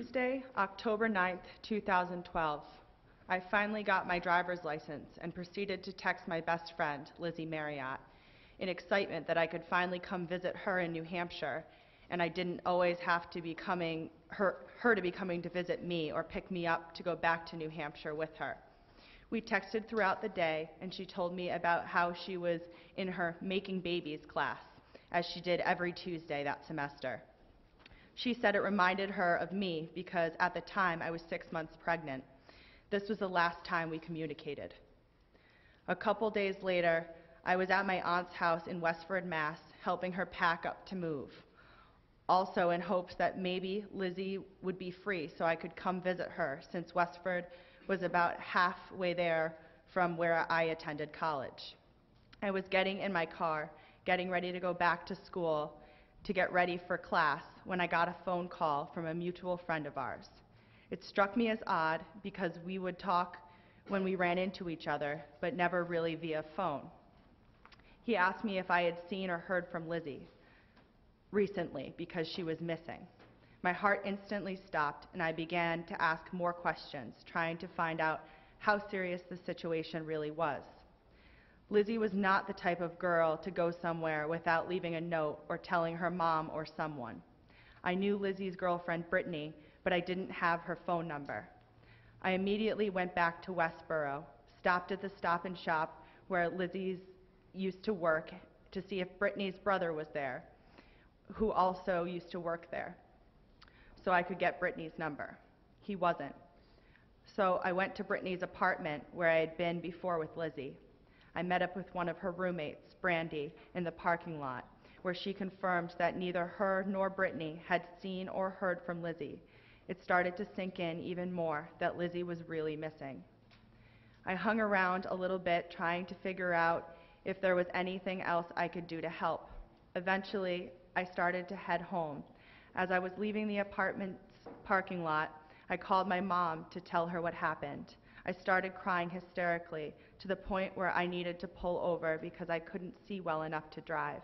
Tuesday, October 9th, 2012. I finally got my driver's license and proceeded to text my best friend, Lizzie Marriott, in excitement that I could finally come visit her in New Hampshire, and I didn't always have to be her to be coming to visit me or pick me up to go back to New Hampshire with her. We texted throughout the day, and she told me about how she was in her Making Babies class, as she did every Tuesday that semester. She said it reminded her of me because at the time I was 6 months pregnant. This was the last time we communicated. A couple days later, I was at my aunt's house in Westford, Mass, helping her pack up to move, also in hopes that maybe Lizzie would be free so I could come visit her, since Westford was about halfway there from where I attended college. I was getting in my car, getting ready to go back to school to get ready for class when I got a phone call from a mutual friend of ours. It struck me as odd because we would talk when we ran into each other, but never really via phone. He asked me if I had seen or heard from Lizzie recently because she was missing. My heart instantly stopped and I began to ask more questions, trying to find out how serious the situation really was. Lizzie was not the type of girl to go somewhere without leaving a note or telling her mom or someone. I knew Lizzie's girlfriend, Brittany, but I didn't have her phone number. I immediately went back to Westboro, stopped at the Stop and Shop where Lizzie's used to work to see if Brittany's brother was there, who also used to work there, so I could get Brittany's number. He wasn't. So I went to Brittany's apartment where I had been before with Lizzie. I met up with one of her roommates, Brandy, in the parking lot, where she confirmed that neither her nor Brittany had seen or heard from Lizzie. It started to sink in even more that Lizzie was really missing. I hung around a little bit trying to figure out if there was anything else I could do to help. Eventually, I started to head home. As I was leaving the apartment's parking lot, I called my mom to tell her what happened. I started crying hysterically to the point where I needed to pull over because I couldn't see well enough to drive.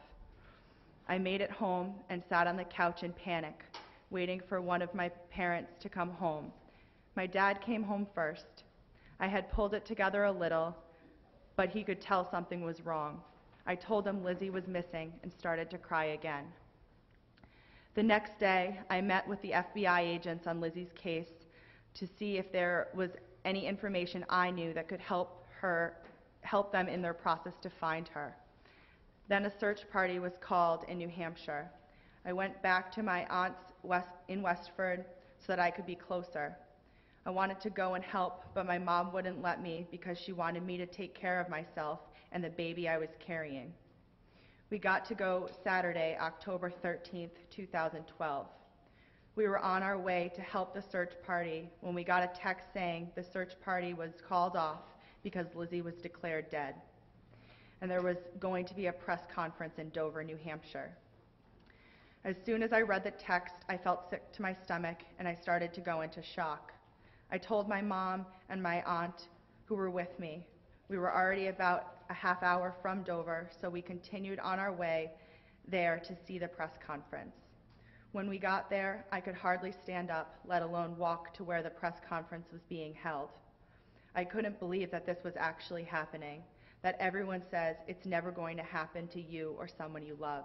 I made it home and sat on the couch in panic, waiting for one of my parents to come home. My dad came home first. I had pulled it together a little, but he could tell something was wrong. I told him Lizzie was missing and started to cry again. The next day, I met with the FBI agents on Lizzie's case to see if there was any information I knew that could help them in their process to find her. Then a search party was called in New Hampshire. I went back to my aunt's in Westford so that I could be closer. I wanted to go and help, but my mom wouldn't let me because she wanted me to take care of myself and the baby I was carrying. We got to go Saturday, October 13th, 2012. We were on our way to help the search party when we got a text saying the search party was called off because Lizzie was declared dead, and there was going to be a press conference in Dover, New Hampshire. As soon as I read the text, I felt sick to my stomach and I started to go into shock. I told my mom and my aunt, who were with me. We were already about a half hour from Dover, so we continued on our way there to see the press conference. When we got there, I could hardly stand up, let alone walk to where the press conference was being held. I couldn't believe that this was actually happening, that everyone says it's never going to happen to you or someone you love.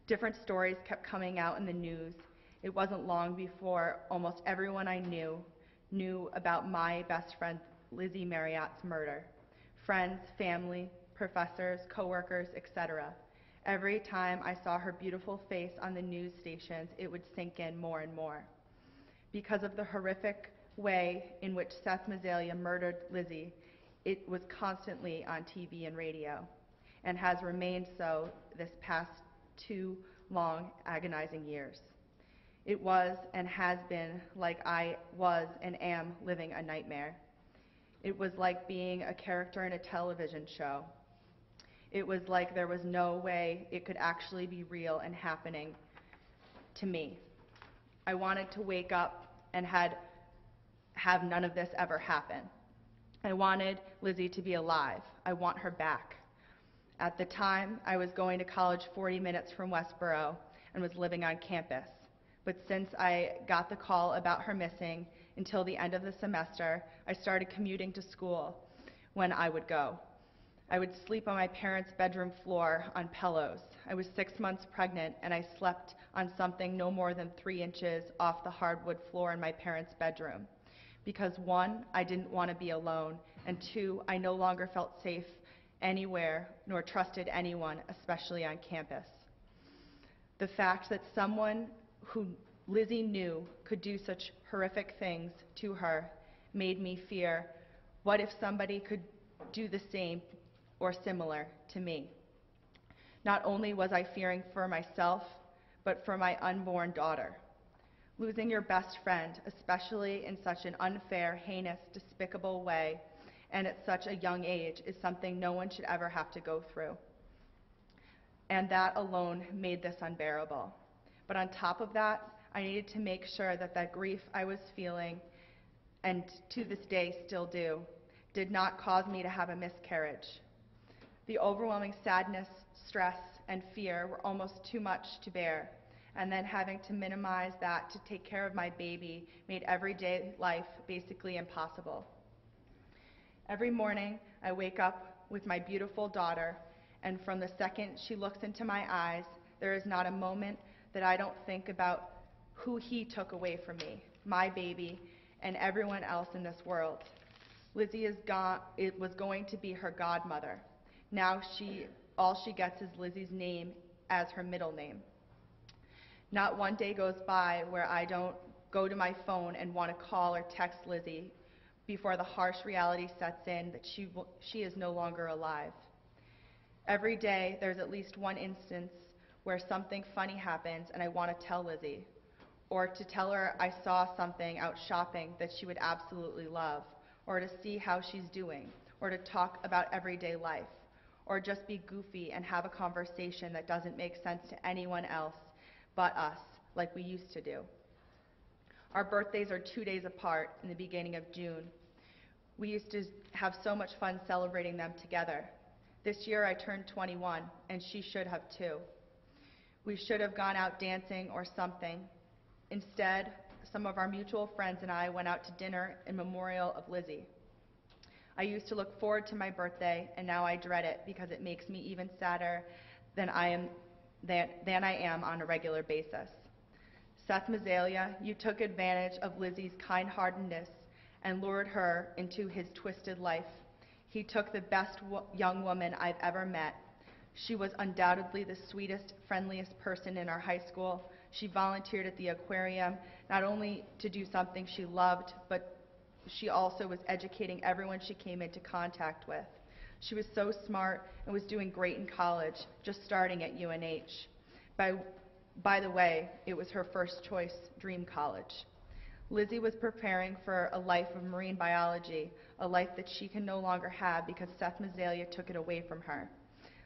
Different stories kept coming out in the news. It wasn't long before almost everyone I knew about my best friend Lizzie Marriott's murder. Friends, family, professors, coworkers, etc. Every time I saw her beautiful face on the news stations, it would sink in more and more. Because of the horrific way in which Seth Mazzaglia murdered Lizzie, it was constantly on TV and radio, and has remained so this past 2 long, agonizing years. It was and has been like I was and am living a nightmare. It was like being a character in a television show. It was like there was no way it could actually be real and happening to me. I wanted to wake up and have none of this ever happen. I wanted Lizzie to be alive. I want her back. At the time, I was going to college 40 minutes from Westboro and was living on campus. But since I got the call about her missing until the end of the semester, I started commuting to school when I would go. I would sleep on my parents' bedroom floor on pillows. I was 6 months pregnant, and I slept on something no more than 3 inches off the hardwood floor in my parents' bedroom. Because 1, I didn't want to be alone, and 2, I no longer felt safe anywhere nor trusted anyone, especially on campus. The fact that someone who Lizzie knew could do such horrific things to her made me fear, what if somebody could do the same or similar to me? Not only was I fearing for myself, but for my unborn daughter. Losing your best friend, especially in such an unfair, heinous, despicable way, and at such a young age, is something no one should ever have to go through. And that alone made this unbearable. But on top of that, I needed to make sure that that grief I was feeling, and to this day still do, did not cause me to have a miscarriage. The overwhelming sadness, stress, and fear were almost too much to bear, and then having to minimize that to take care of my baby made everyday life basically impossible. Every morning, I wake up with my beautiful daughter, and from the second she looks into my eyes, there is not a moment that I don't think about who he took away from me, my baby, and everyone else in this world. Lizzie was going to be her godmother. Now all she gets is Lizzie's name as her middle name. Not one day goes by where I don't go to my phone and want to call or text Lizzie before the harsh reality sets in that she is no longer alive. Every day there's at least one instance where something funny happens and I want to tell Lizzie, or to tell her I saw something out shopping that she would absolutely love, or to see how she's doing, or to talk about everyday life, or just be goofy and have a conversation that doesn't make sense to anyone else but us, like we used to do. Our birthdays are 2 days apart in the beginning of June. We used to have so much fun celebrating them together. This year I turned 21, and she should have too. We should have gone out dancing or something. Instead, some of our mutual friends and I went out to dinner in memorial of Lizzie. I used to look forward to my birthday, and now I dread it because it makes me even sadder than I am on a regular basis. Seth Mazzaglia, you took advantage of Lizzie's kind-heartedness and lured her into his twisted life. He took the best young woman I've ever met. She was undoubtedly the sweetest, friendliest person in our high school. She volunteered at the aquarium, not only to do something she loved, but she also was educating everyone she came into contact with. She was so smart and was doing great in college, just starting at UNH. By the way, it was her first choice dream college. Lizzie was preparing for a life of marine biology, a life that she can no longer have because Seth Mazzaglia took it away from her.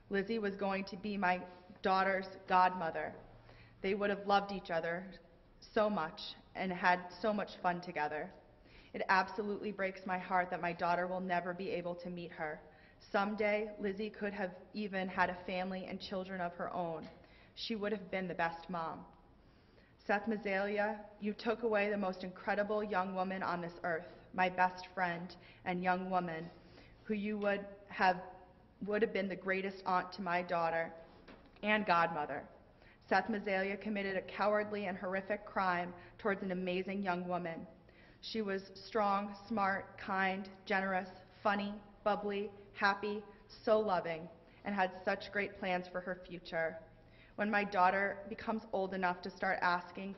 Lizzie was going to be my daughter's godmother. They would have loved each other so much and had so much fun together. It absolutely breaks my heart that my daughter will never be able to meet her. Someday, Lizzie could have even had a family and children of her own. She would have been the best mom. Seth Mazzaglia, you took away the most incredible young woman on this earth, my best friend and young woman, who you would have been the greatest aunt to my daughter and godmother. Seth Mazzaglia committed a cowardly and horrific crime towards an amazing young woman. She was strong, smart, kind, generous, funny, bubbly, happy, so loving, and had such great plans for her future. When my daughter becomes old enough to start asking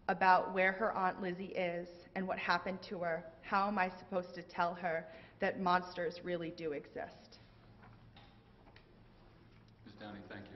about where her Aunt Lizzie is and what happened to her, how am I supposed to tell her that monsters really do exist? Ms. Downey, thank you.